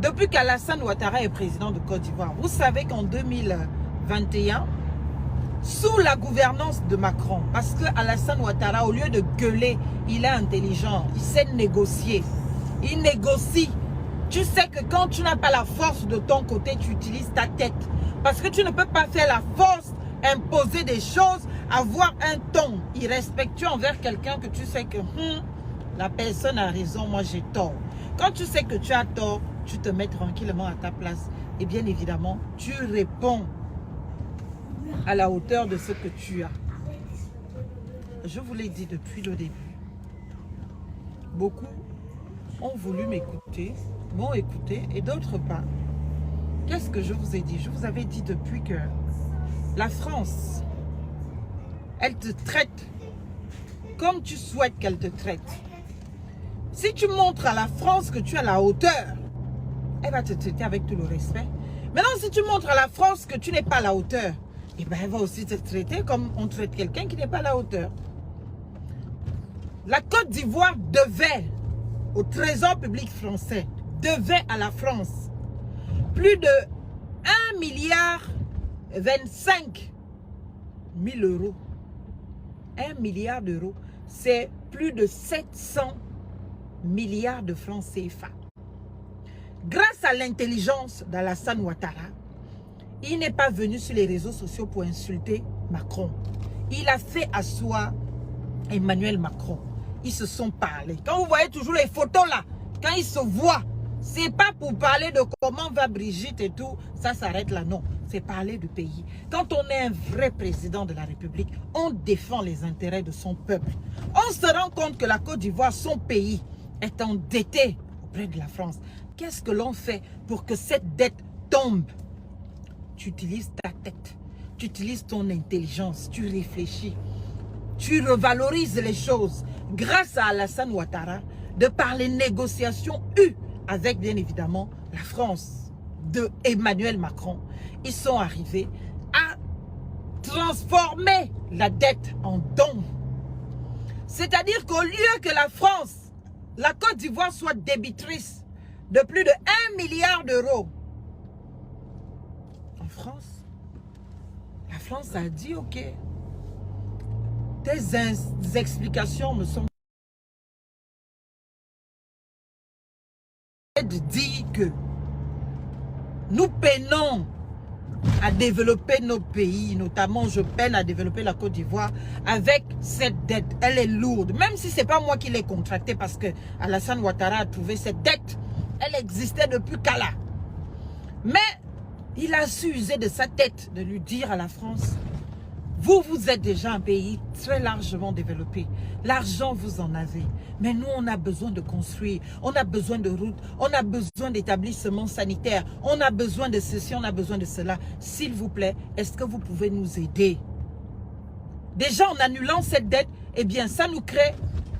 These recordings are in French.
Depuis qu'Alassane Ouattara est président de Côte d'Ivoire, vous savez qu'en 2021, sous la gouvernance de Macron, parce que Alassane Ouattara, au lieu de gueuler, il est intelligent, il sait négocier. Il négocie. Tu sais que quand tu n'as pas la force de ton côté, tu utilises ta tête. Parce que tu ne peux pas faire la force, imposer des choses, avoir un ton irrespectueux envers quelqu'un que tu sais que la personne a raison, moi j'ai tort. Quand tu sais que tu as tort, tu te mets tranquillement à ta place. Et bien évidemment, tu réponds à la hauteur de ce que tu as. Je vous l'ai dit depuis le début. Beaucoup ont voulu m'écouter, m'ont écouté et d'autres pas. Qu'est-ce que je vous ai dit? Je vous avais dit depuis que la France, elle te traite comme tu souhaites qu'elle te traite. Si tu montres à la France que tu as la hauteur, elle va te traiter avec tout le respect. Maintenant, si tu montres à la France que tu n'es pas à la hauteur, eh ben, elle va aussi te traiter comme on traite quelqu'un qui n'est pas à la hauteur. La Côte d'Ivoire devait, au Trésor public français, devait à la France plus de 1,25 milliard d'euros. 1 milliard d'euros, c'est plus de 700 milliards de francs CFA. Grâce à l'intelligence d'Alassane Ouattara, il n'est pas venu sur les réseaux sociaux pour insulter Macron. Il a fait asseoir Emmanuel Macron. Ils se sont parlé. Quand vous voyez toujours les photos là, quand ils se voient, c'est pas pour parler de comment va Brigitte et tout, ça s'arrête là, non. C'est parler du pays. Quand on est un vrai président de la République, on défend les intérêts de son peuple. On se rend compte que la Côte d'Ivoire, son pays, est endetté auprès de la France. Qu'est-ce que l'on fait pour que cette dette tombe? Tu utilises ta tête, tu utilises ton intelligence, tu réfléchis, tu revalorises les choses. Grâce à Alassane Ouattara, de par les négociations eues avec bien évidemment la France de Emmanuel Macron, ils sont arrivés à transformer la dette en don. C'est-à-dire qu'au lieu que la France, la Côte d'Ivoire soit débitrice de plus de 1 milliard d'euros, en France, la France a dit ok, tes explications me sont de dire que nous peinons à développer nos pays, notamment je peine à développer la Côte d'Ivoire avec cette dette. Elle est lourde, même si ce n'est pas moi qui l'ai contractée parce que Alassane Ouattara a trouvé cette dette. Elle existait depuis Kala. Mais il a su user de sa tête de lui dire à la France, vous êtes déjà un pays très largement développé. L'argent, vous en avez. Mais nous, on a besoin de construire. On a besoin de routes. On a besoin d'établissements sanitaires. On a besoin de ceci, on a besoin de cela. S'il vous plaît, est-ce que vous pouvez nous aider? Déjà, en annulant cette dette, eh bien, ça nous crée,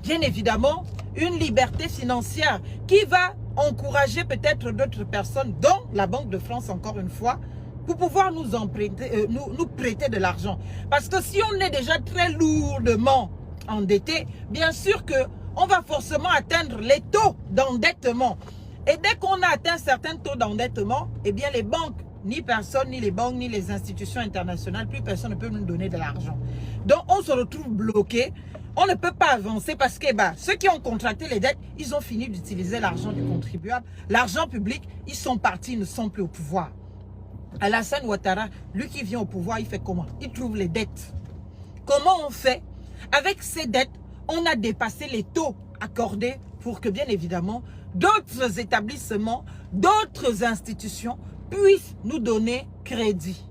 bien évidemment, une liberté financière qui va encourager peut-être d'autres personnes, dont la Banque de France, encore une fois, pour pouvoir nous emprunter, nous prêter de l'argent. Parce que si on est déjà très lourdement endetté, bien sûr qu'on va forcément atteindre les taux d'endettement. Et dès qu'on a atteint certains taux d'endettement, eh bien les banques, ni personne, ni les banques, ni les institutions internationales, plus personne ne peut nous donner de l'argent. Donc on se retrouve bloqué. On ne peut pas avancer parce que ceux qui ont contracté les dettes, ils ont fini d'utiliser l'argent du contribuable. L'argent public, ils sont partis, ils ne sont plus au pouvoir. Alassane Ouattara, lui qui vient au pouvoir, il fait comment? Il trouve les dettes. Comment on fait? Avec ces dettes, on a dépassé les taux accordés pour que, bien évidemment, d'autres établissements, d'autres institutions puissent nous donner crédit.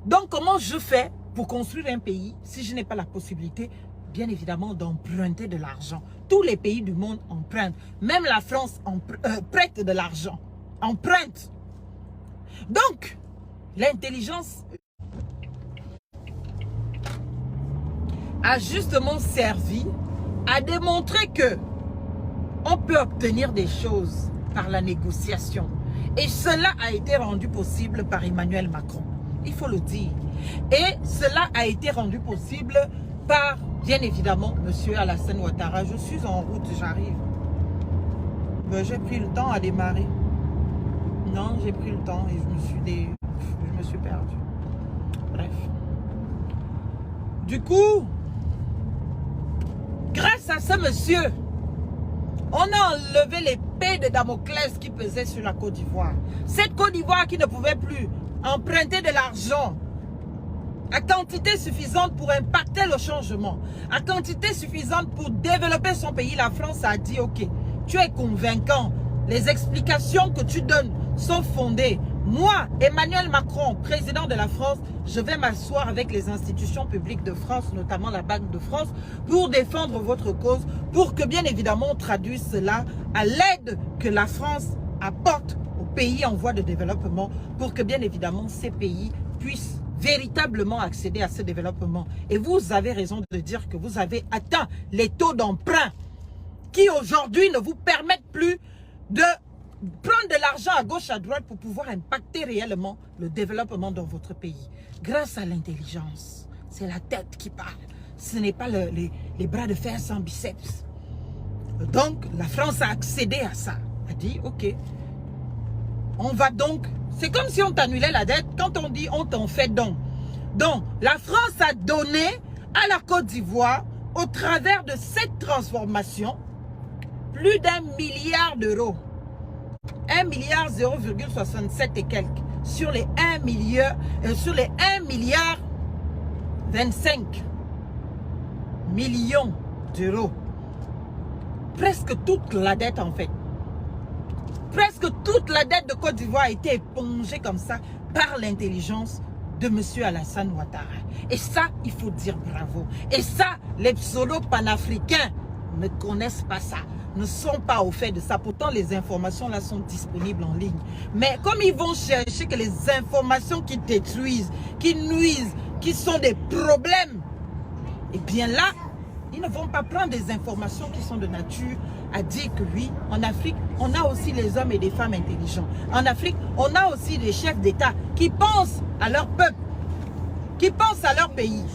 Donc, comment je fais pour construire un pays si je n'ai pas la possibilité, bien évidemment, d'emprunter de l'argent? Tous les pays du monde empruntent. Même la France prête de l'argent. Emprunte. Donc, l'intelligence a justement servi à démontrer que on peut obtenir des choses par la négociation. Et cela a été rendu possible par Emmanuel Macron. Il faut le dire. Et cela a été rendu possible par, bien évidemment, M. Alassane Ouattara. Je suis en route, j'arrive. Ben, j'ai pris le temps à démarrer. Non, j'ai pris le temps et je me suis perdue. Bref. Du coup, grâce à ce monsieur, on a enlevé l'épée de Damoclès qui pesait sur la Côte d'Ivoire. Cette Côte d'Ivoire qui ne pouvait plus emprunter de l'argent à quantité suffisante pour impacter le changement, à quantité suffisante pour développer son pays. La France a dit, ok, tu es convaincant, les explications que tu donnes sont fondées. Moi, Emmanuel Macron, président de la France, je vais m'asseoir avec les institutions publiques de France, notamment la Banque de France, pour défendre votre cause, pour que bien évidemment on traduise cela à l'aide que la France apporte aux pays en voie de développement, pour que bien évidemment ces pays puissent véritablement accéder à ce développement. Et vous avez raison de dire que vous avez atteint les taux d'emprunt qui aujourd'hui ne vous permettent plus de prendre de l'argent à gauche, à droite pour pouvoir impacter réellement le développement dans votre pays. Grâce à l'intelligence, c'est la tête qui parle. Ce n'est pas les bras de fer sans biceps. Donc, la France a accédé à ça. A dit, ok, on va donc... C'est comme si on t'annulait la dette quand on dit on t'en fait don. Donc, la France a donné à la Côte d'Ivoire, au travers de cette transformation, plus d'1 milliard d'euros. 1 milliard 0,67 et quelques. Sur les 1 milliard, 25 millions d'euros. Presque toute la dette en fait. Presque toute la dette de Côte d'Ivoire a été épongée comme ça par l'intelligence de M. Alassane Ouattara. Et ça, il faut dire bravo. Et ça, les pseudo-panafricains ne connaissent pas ça, ne sont pas au fait de ça. Pourtant, les informations là sont disponibles en ligne. Mais comme ils vont chercher que les informations qui détruisent, qui nuisent, qui sont des problèmes, et bien là, ils ne vont pas prendre des informations qui sont de nature à dire que oui, en Afrique, on a aussi les hommes et des femmes intelligents. En Afrique, on a aussi des chefs d'État qui pensent à leur peuple, qui pensent à leur pays.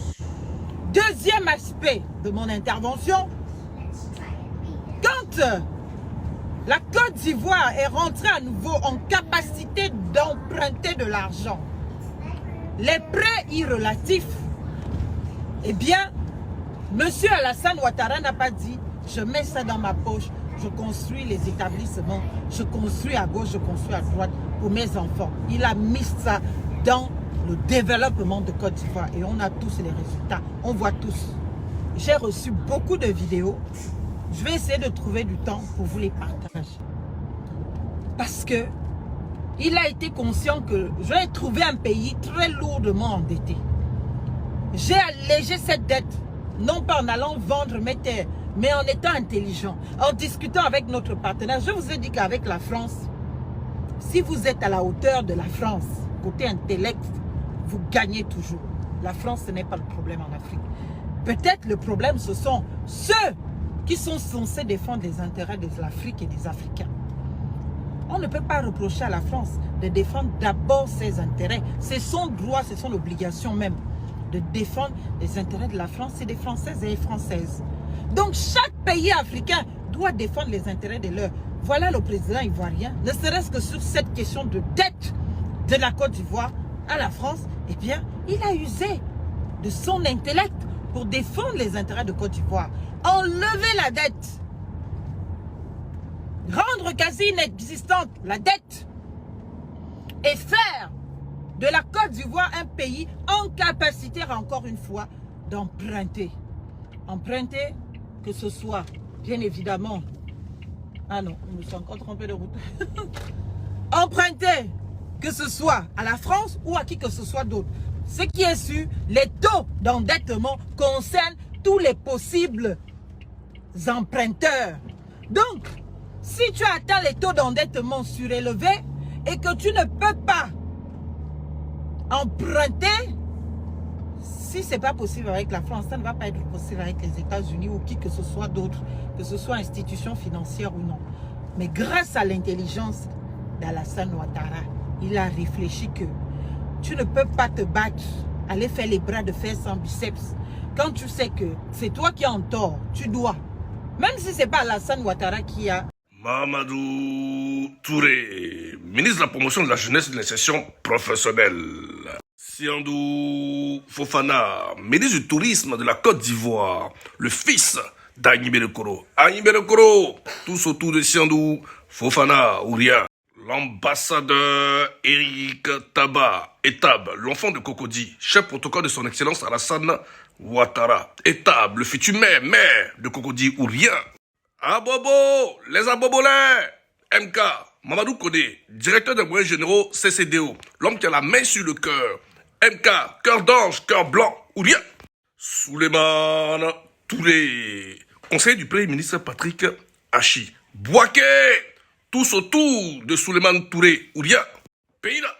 Deuxième aspect de mon intervention, quand la Côte d'Ivoire est rentrée à nouveau en capacité d'emprunter de l'argent, les prêts irrelatifs, eh bien, M. Alassane Ouattara n'a pas dit « je mets ça dans ma poche, je construis les établissements, je construis à gauche, je construis à droite pour mes enfants ». Il a mis ça dans le développement de Côte d'Ivoire et on a tous les résultats, on voit tous. J'ai reçu beaucoup de vidéos, je vais essayer de trouver du temps pour vous les partager. Parce que il a été conscient que je vais trouver un pays très lourdement endetté. J'ai allégé cette dette. Non pas en allant vendre mes terres, mais en étant intelligent, en discutant avec notre partenaire. Je vous ai dit qu'avec la France, si vous êtes à la hauteur de la France, côté intellect, vous gagnez toujours. La France, ce n'est pas le problème en Afrique. Peut-être le problème, ce sont ceux qui sont censés défendre les intérêts de l'Afrique et des Africains. On ne peut pas reprocher à la France de défendre d'abord ses intérêts. C'est son droit, c'est son obligation même de défendre les intérêts de la France et des Françaises et des Françaises. Donc chaque pays africain doit défendre les intérêts de leurs. Voilà le président ivoirien, ne serait-ce que sur cette question de dette de la Côte d'Ivoire à la France, eh bien, il a usé de son intellect pour défendre les intérêts de Côte d'Ivoire. Enlever la dette, rendre quasi inexistante la dette et faire de la Côte d'Ivoire un pays en capacité, encore une fois, d'emprunter. Emprunter, que ce soit, bien évidemment... Ah non, je me suis encore trompé de route. Emprunter, que ce soit à la France ou à qui que ce soit d'autre. Ce qui est sûr, les taux d'endettement concernent tous les possibles emprunteurs. Donc, si tu atteins les taux d'endettement surélevés et que tu ne peux pas emprunter, si ce n'est pas possible avec la France, ça ne va pas être possible avec les États-Unis ou qui que ce soit d'autre, que ce soit institution financière ou non. Mais grâce à l'intelligence d'Alassane Ouattara, il a réfléchi que tu ne peux pas te battre, aller faire les bras de fer sans biceps. Quand tu sais que c'est toi qui es en tort, tu dois. Même si ce n'est pas Alassane Ouattara qui a Mamadou Touré, ministre de la promotion de la jeunesse et de l'insertion professionnelle. Siandou Fofana, ministre du tourisme de la Côte d'Ivoire, le fils d'Agni Belekoro. Agni Belekoro, tous autour de Siandou Fofana, Ouria. L'ambassadeur Eric Etab, l'enfant de Cocody, chef protocole de son excellence Alassane Ouattara. Etab, le futur maire de Cocody, Ouria. Abobo, les abobolins. MK, Mamadou Kodé, directeur des moyens généraux CCDO, l'homme qui a la main sur le cœur. MK, cœur d'ange, cœur blanc, ou rien. Souleymane Touré, conseiller du Premier ministre Patrick Hachi. Bouaké, tous autour de Souleymane Touré, ou rien. Pays là,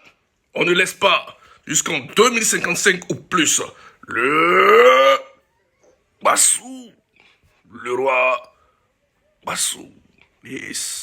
on ne laisse pas jusqu'en 2055 ou plus. Le Bassou, le roi Bassou. Yes.